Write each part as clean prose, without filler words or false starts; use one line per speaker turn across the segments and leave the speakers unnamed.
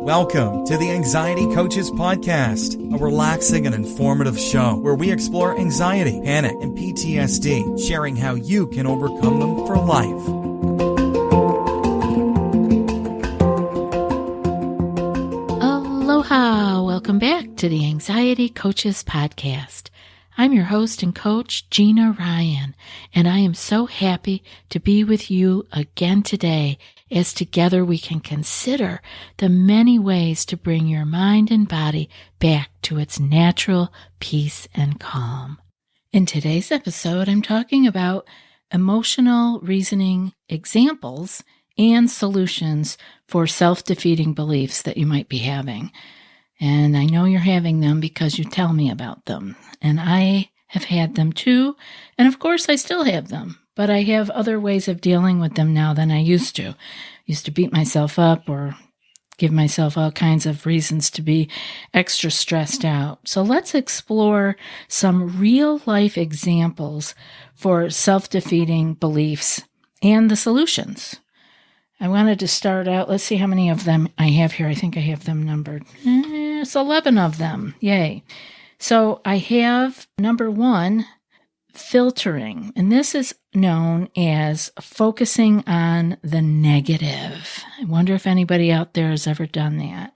Welcome to the Anxiety Coaches Podcast, a relaxing and informative show where we explore anxiety, panic, and PTSD, sharing how you can overcome them for life.
Aloha! Welcome back to the Anxiety Coaches Podcast. I'm your host and coach, Gina Ryan, and I am so happy to be with you again today as together we can consider the many ways to bring your mind and body back to its natural peace and calm. In today's episode, I'm talking about emotional reasoning examples and solutions for self-defeating beliefs that you might be having. And I know you're having them because you tell me about them. And I have had them too. And of course, I still have them. But I have other ways of dealing with them now than I used to. I used to beat myself up or give myself all kinds of reasons to be extra stressed out. So let's explore some real-life examples for self-defeating beliefs and the solutions. I wanted to start out, let's see how many of them I have here. I think I have them numbered. It's 11 of them. Yay. So I have number 1, filtering. And this is known as focusing on the negative. I wonder if anybody out there has ever done that.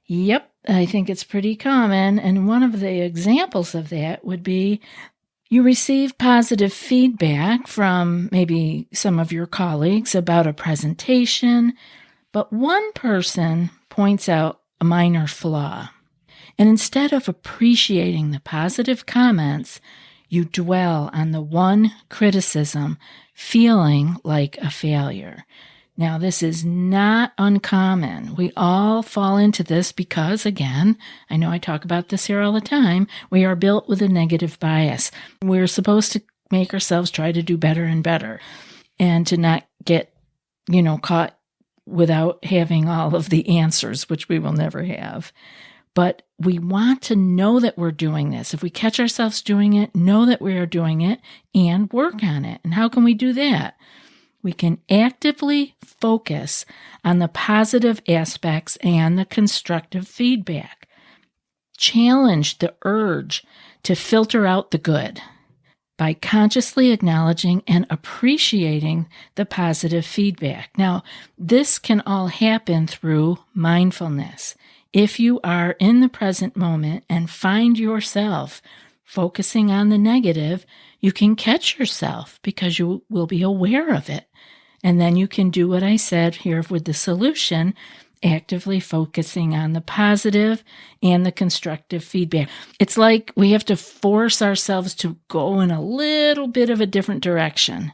Yep, I think it's pretty common. And one of the examples of that would be you receive positive feedback from maybe some of your colleagues about a presentation, but one person points out a minor flaw. And instead of appreciating the positive comments, you dwell on the one criticism, feeling like a failure. Now, this is not uncommon. We all fall into this because, again, I know I talk about this here all the time, we are built with a negative bias. We're supposed to make ourselves try to do better and better and to not get, caught without having all of the answers, which we will never have. But we want to know that we're doing this. If we catch ourselves doing it, know that we are doing it and work on it. And how can we do that? We can actively focus on the positive aspects and the constructive feedback. Challenge the urge to filter out the good by consciously acknowledging and appreciating the positive feedback. Now, this can all happen through mindfulness. If you are in the present moment and find yourself focusing on the negative, you can catch yourself because you will be aware of it. And then you can do what I said here with the solution, actively focusing on the positive and the constructive feedback. It's like we have to force ourselves to go in a little bit of a different direction.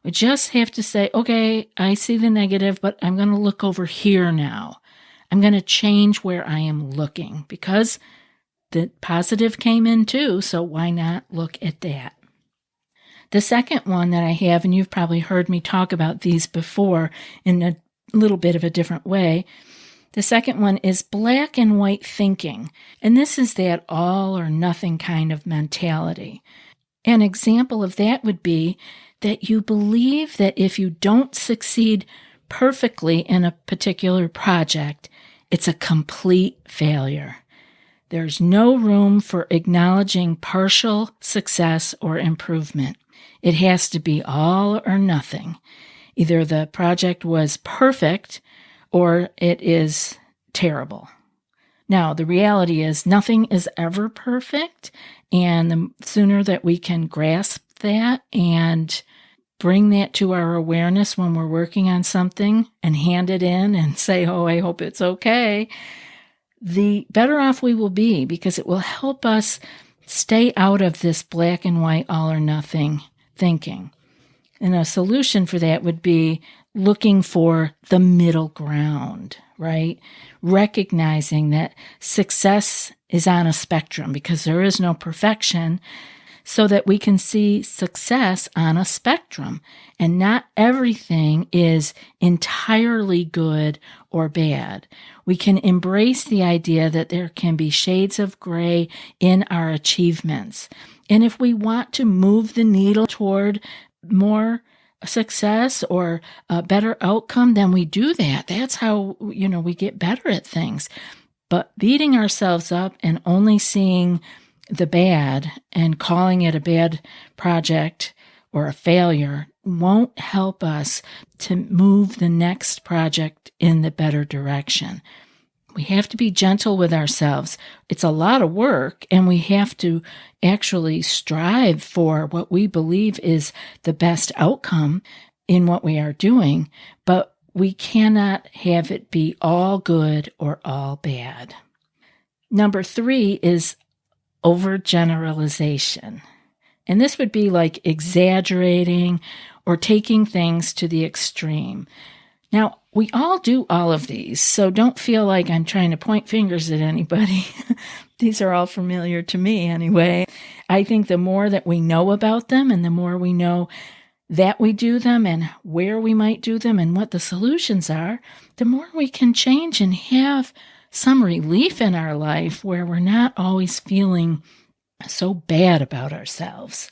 We just have to say, okay, I see the negative, but I'm going to look over here now. I'm going to change where I am looking because the positive came in too, so why not look at that? The second one that I have, and you've probably heard me talk about these before in a little bit of a different way, the second one is black and white thinking, and this is that all or nothing kind of mentality. An example of that would be that you believe that if you don't succeed perfectly in a particular project, it's a complete failure. There's no room for acknowledging partial success or improvement. It has to be all or nothing. Either the project was perfect or it is terrible. Now, the reality is nothing is ever perfect, and the sooner that we can grasp that and bring that to our awareness when we're working on something and hand it in and say, oh, I hope it's okay, the better off we will be because it will help us stay out of this black and white, all or nothing thinking. And a solution for that would be looking for the middle ground, right? Recognizing that success is on a spectrum because there is no perfection, so that we can see success on a spectrum. And not everything is entirely good or bad. We can embrace the idea that there can be shades of gray in our achievements. And if we want to move the needle toward more success or a better outcome, then we do that. That's how, we get better at things. But beating ourselves up and only seeing the bad and calling it a bad project or a failure won't help us to move the next project in the better direction. We have to be gentle with ourselves. It's a lot of work, and we have to actually strive for what we believe is the best outcome in what we are doing, but we cannot have it be all good or all bad. Number 3 is overgeneralization. And this would be like exaggerating or taking things to the extreme. Now, we all do all of these, so don't feel like I'm trying to point fingers at anybody. These are all familiar to me anyway. I think the more that we know about them and the more we know that we do them and where we might do them and what the solutions are, the more we can change and have some relief in our life where we're not always feeling so bad about ourselves.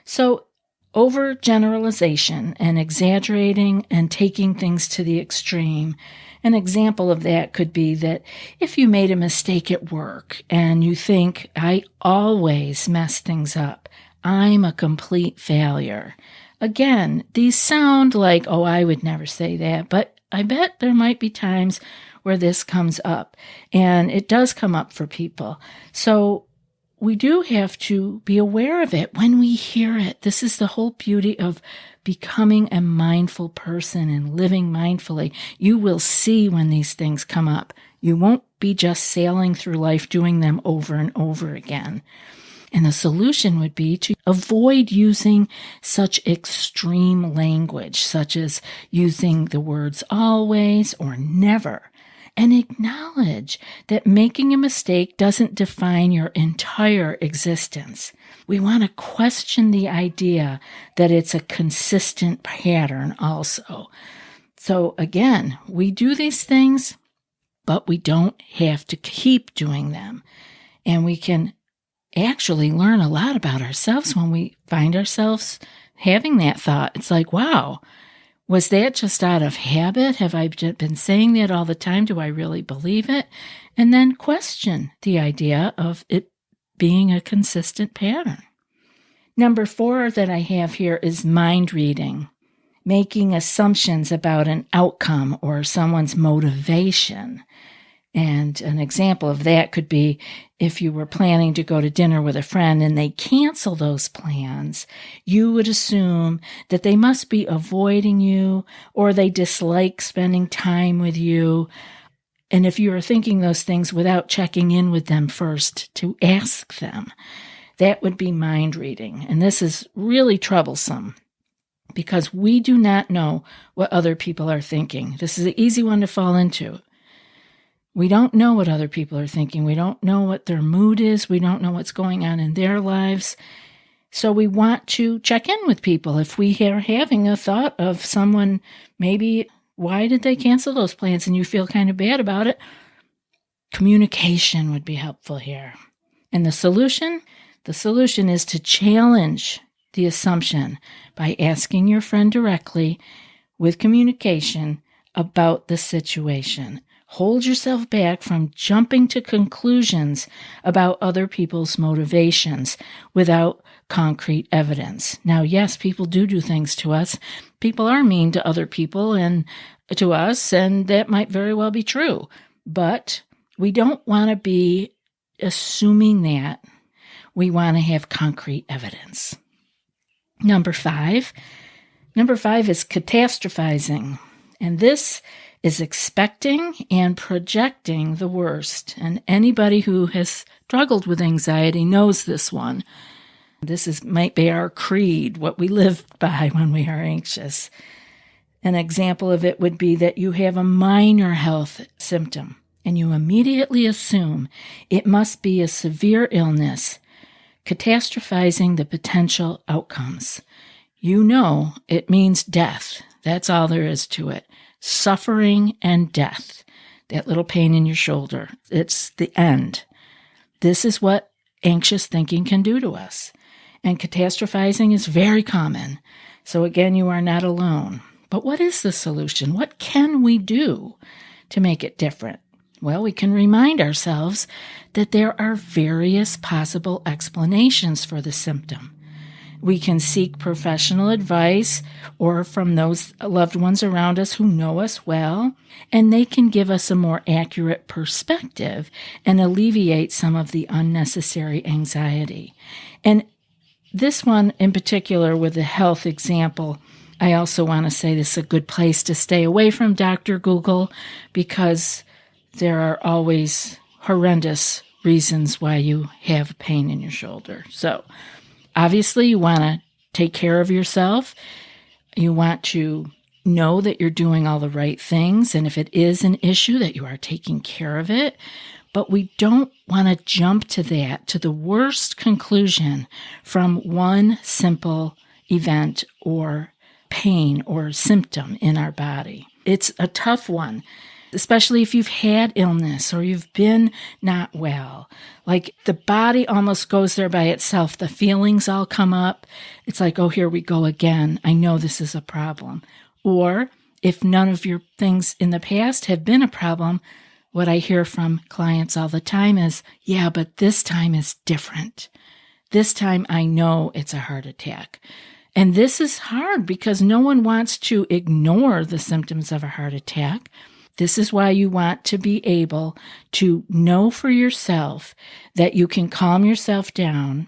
So overgeneralization and exaggerating and taking things to the extreme. An example of that could be that if you made a mistake at work and you think, I always mess things up, I'm a complete failure. Again, these sound like, oh, I would never say that, but I bet there might be times where this comes up, and it does come up for people. So we do have to be aware of it when we hear it. This is the whole beauty of becoming a mindful person and living mindfully. You will see when these things come up. You won't be just sailing through life doing them over and over again. And the solution would be to avoid using such extreme language, such as using the words always or never. And acknowledge that making a mistake doesn't define your entire existence. We want to question the idea that it's a consistent pattern also. So again, we do these things, but we don't have to keep doing them. And we can actually learn a lot about ourselves when we find ourselves having that thought. It's like, wow, was that just out of habit? Have I been saying that all the time? Do I really believe it? And then question the idea of it being a consistent pattern. Number 4 that I have here is mind reading, making assumptions about an outcome or someone's motivation. And an example of that could be if you were planning to go to dinner with a friend and they cancel those plans, you would assume that they must be avoiding you or they dislike spending time with you. And if you are thinking those things without checking in with them first to ask them, that would be mind reading. And this is really troublesome because we do not know what other people are thinking. This is an easy one to fall into. We don't know what other people are thinking. We don't know what their mood is. We don't know what's going on in their lives. So we want to check in with people. If we are having a thought of someone, maybe, why did they cancel those plans? And you feel kind of bad about it. Communication would be helpful here. And the solution? The solution is to challenge the assumption by asking your friend directly with communication about the situation. Hold yourself back from jumping to conclusions about other people's motivations without concrete evidence. Now, yes, people do things to us. People are mean to other people and to us, and that might very well be true. But we don't want to be assuming that. We want to have concrete evidence. Number 5 is catastrophizing. And this is expecting and projecting the worst. And anybody who has struggled with anxiety knows this one. Might be our creed, what we live by when we are anxious. An example of it would be that you have a minor health symptom and you immediately assume it must be a severe illness, catastrophizing the potential outcomes. You know it means death. That's all there is to it. Suffering and death. That little pain in your shoulder. It's the end. This is what anxious thinking can do to us. And catastrophizing is very common. So again, you are not alone. But what is the solution? What can we do to make it different? Well, we can remind ourselves that there are various possible explanations for the symptom. We can seek professional advice or from those loved ones around us who know us well, and they can give us a more accurate perspective and alleviate some of the unnecessary anxiety. And this one in particular with the health example, I also want to say this is a good place to stay away from Dr. Google because there are always horrendous reasons why you have pain in your shoulder. So obviously, you want to take care of yourself. You want to know that you're doing all the right things, and if it is an issue, that you are taking care of it. But we don't want to jump to that, to the worst conclusion from one simple event or pain or symptom in our body. It's a tough one, especially if you've had illness or you've been not well. Like the body almost goes there by itself. The feelings all come up. It's like, oh, here we go again. I know this is a problem. Or if none of your things in the past have been a problem, what I hear from clients all the time is, yeah, but this time is different. This time I know it's a heart attack. And this is hard because no one wants to ignore the symptoms of a heart attack. This is why you want to be able to know for yourself that you can calm yourself down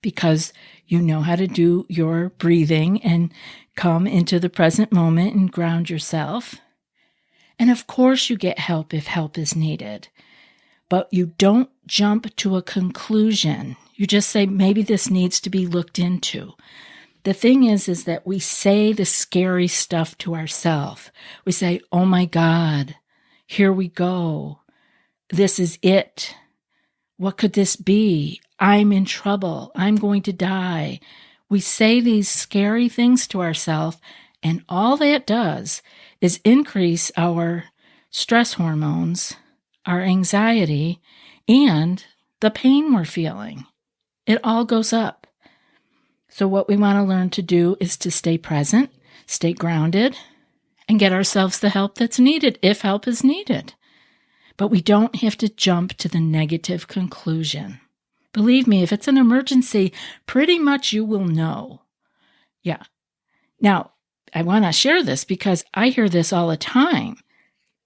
because you know how to do your breathing and come into the present moment and ground yourself. And of course you get help if help is needed, but you don't jump to a conclusion. You just say, maybe this needs to be looked into. The thing is that we say the scary stuff to ourselves. We say, oh my God, here we go. This is it. What could this be? I'm in trouble. I'm going to die. We say these scary things to ourselves, and all that does is increase our stress hormones, our anxiety, and the pain we're feeling. It all goes up. So what we want to learn to do is to stay present, stay grounded, and get ourselves the help that's needed if help is needed. But we don't have to jump to the negative conclusion. Believe me, if it's an emergency, pretty much you will know. Yeah. Now, I want to share this because I hear this all the time.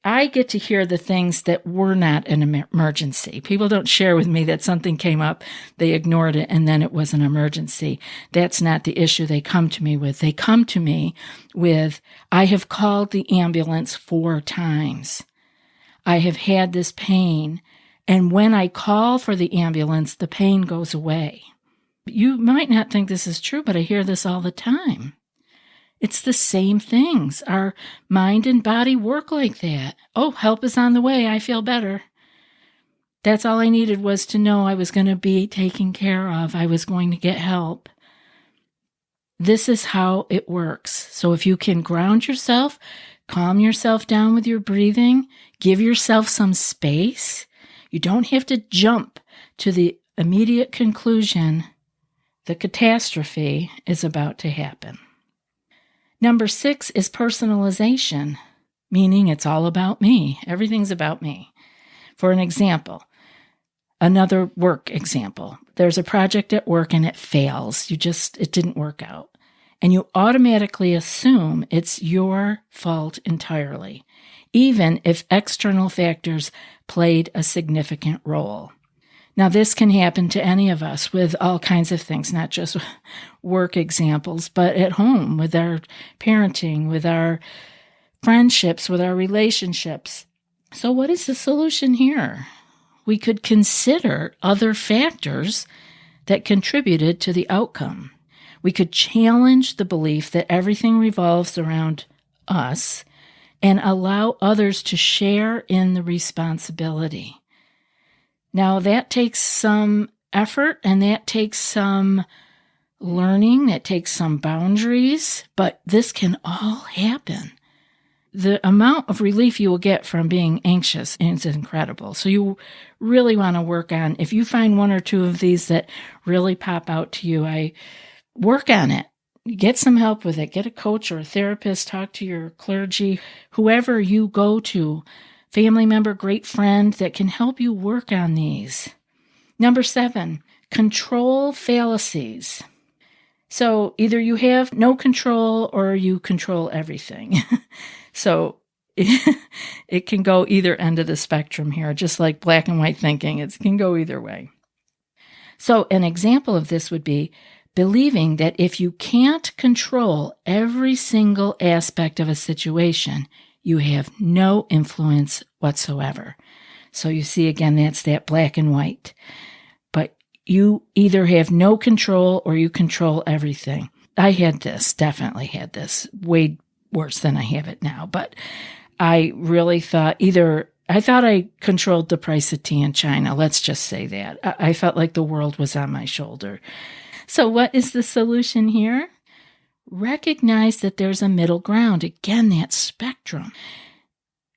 I get to hear the things that were not an emergency. People don't share with me that something came up, they ignored it, and then it was an emergency. That's not the issue they come to me with. They come to me with, I have called the ambulance 4 times. I have had this pain, and when I call for the ambulance, the pain goes away. You might not think this is true, but I hear this all the time. It's the same things. Our mind and body work like that. Oh, help is on the way. I feel better. That's all I needed was to know I was going to be taken care of. I was going to get help. This is how it works. So if you can ground yourself, calm yourself down with your breathing, give yourself some space. You don't have to jump to the immediate conclusion. The catastrophe is about to happen. Number 6 is personalization, meaning it's all about me. Everything's about me. For an example, another work example, there's a project at work and it fails. It didn't work out. And you automatically assume it's your fault entirely, even if external factors played a significant role. Now, this can happen to any of us with all kinds of things, not just work examples, but at home, with our parenting, with our friendships, with our relationships. So what is the solution here? We could consider other factors that contributed to the outcome. We could challenge the belief that everything revolves around us and allow others to share in the responsibility. Now, that takes some effort and that takes some learning, that takes some boundaries, but this can all happen. The amount of relief you will get from being anxious is incredible. So you really want to work on, if you find 1 or 2 of these that really pop out to you, I work on it. get some help with it. Get a coach or a therapist, talk to your clergy, whoever you go to, family member, great friend that can help you work on these. Number 7, control fallacies. So either you have no control or you control everything. So it can go either end of the spectrum here, just like black and white thinking. It can go either way. So an example of this would be believing that if you can't control every single aspect of a situation, you have no influence whatsoever. So you see, again, that's that black and white. But you either have no control or you control everything. I had this, definitely had this, way worse than I have it now. But I really thought I thought I controlled the price of tea in China. Let's just say that. I felt like the world was on my shoulder. So what is the solution here? Recognize that there's a middle ground. Again, that spectrum.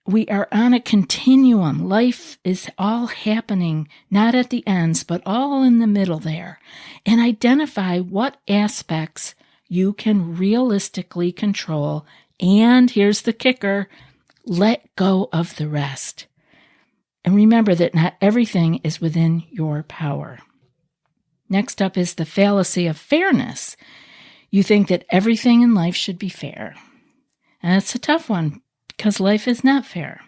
We are on a continuum. Life is all happening, not at the ends, but all in the middle there. And identify what aspects you can realistically control. And here's the kicker, let go of the rest. And remember that not everything is within your power. Next up is the fallacy of fairness. You think that everything in life should be fair. And that's a tough one because life is not fair.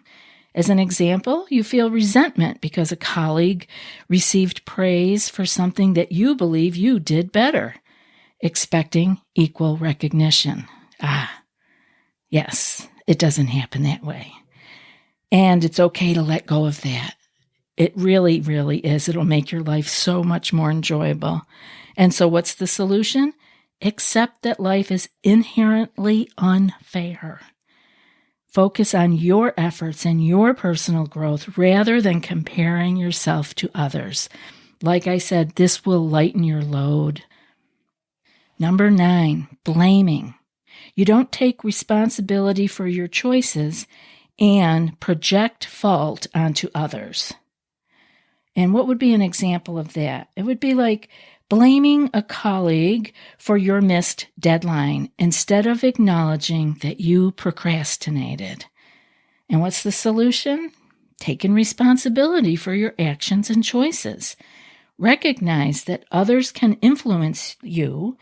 As an example, you feel resentment because a colleague received praise for something that you believe you did better, expecting equal recognition. Yes, it doesn't happen that way. And it's okay to let go of that. It really, really is. It'll make your life so much more enjoyable. And so what's the solution? Accept that life is inherently unfair. Focus on your efforts and your personal growth rather than comparing yourself to others. Like I said, this will lighten your load. Number 9, blaming. You don't take responsibility for your choices and project fault onto others. And what would be an example of that? It would be like blaming a colleague for your missed deadline instead of acknowledging that you procrastinated. And what's the solution? Taking responsibility for your actions and choices. Recognize that others can influence you,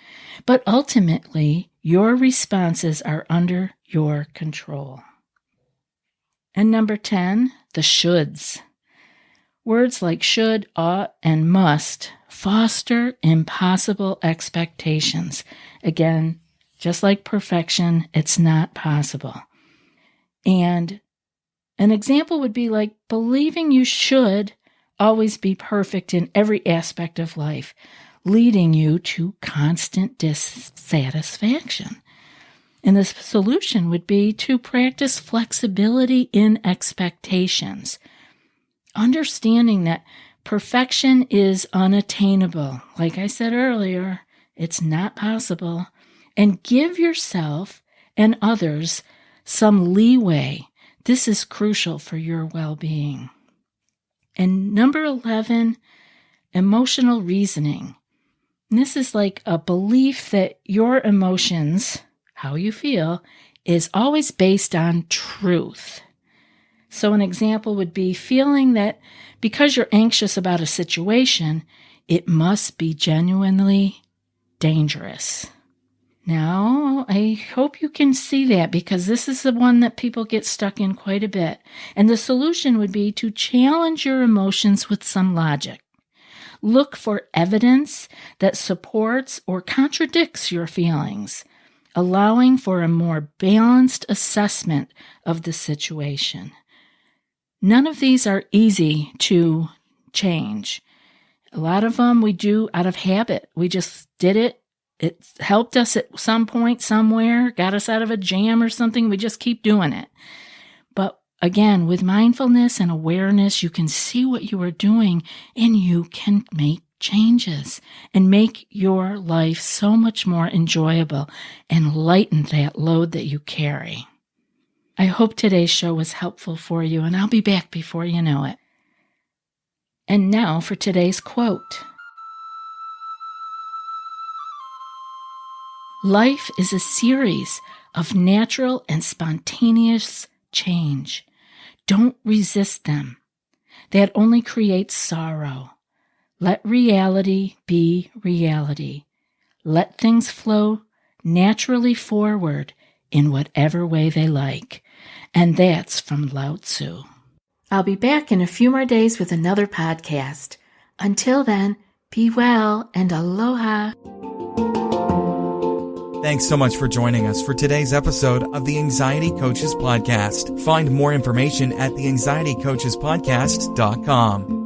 but ultimately your responses are under your control. And number 10, the shoulds. Words like should, ought, and must foster impossible expectations. Again, just like perfection, it's not possible. And an example would be like believing you should always be perfect in every aspect of life, leading you to constant dissatisfaction. And the solution would be to practice flexibility in expectations. Understanding that perfection is unattainable. Like I said earlier, it's not possible. And give yourself and others some leeway. This is crucial for your well-being. And number 11, emotional reasoning. And this is like a belief that your emotions, how you feel, is always based on truth. So an example would be feeling that because you're anxious about a situation, it must be genuinely dangerous. Now, I hope you can see that because this is the one that people get stuck in quite a bit. And the solution would be to challenge your emotions with some logic. Look for evidence that supports or contradicts your feelings, allowing for a more balanced assessment of the situation. None of these are easy to change. A lot of them we do out of habit. We just did it. It helped us at some point, somewhere, got us out of a jam or something. We just keep doing it. But again, with mindfulness and awareness, you can see what you are doing and you can make changes and make your life so much more enjoyable and lighten that load that you carry. I hope today's show was helpful for you, and I'll be back before you know it. And now for today's quote. Life is a series of natural and spontaneous change. Don't resist them. That only creates sorrow. Let reality be reality. Let things flow naturally forward in whatever way they like. And that's from Lao Tzu. I'll be back in a few more days with another podcast. Until then, be well and aloha.
Thanks so much for joining us for today's episode of the Anxiety Coaches Podcast. Find more information at theanxietycoachespodcast.com.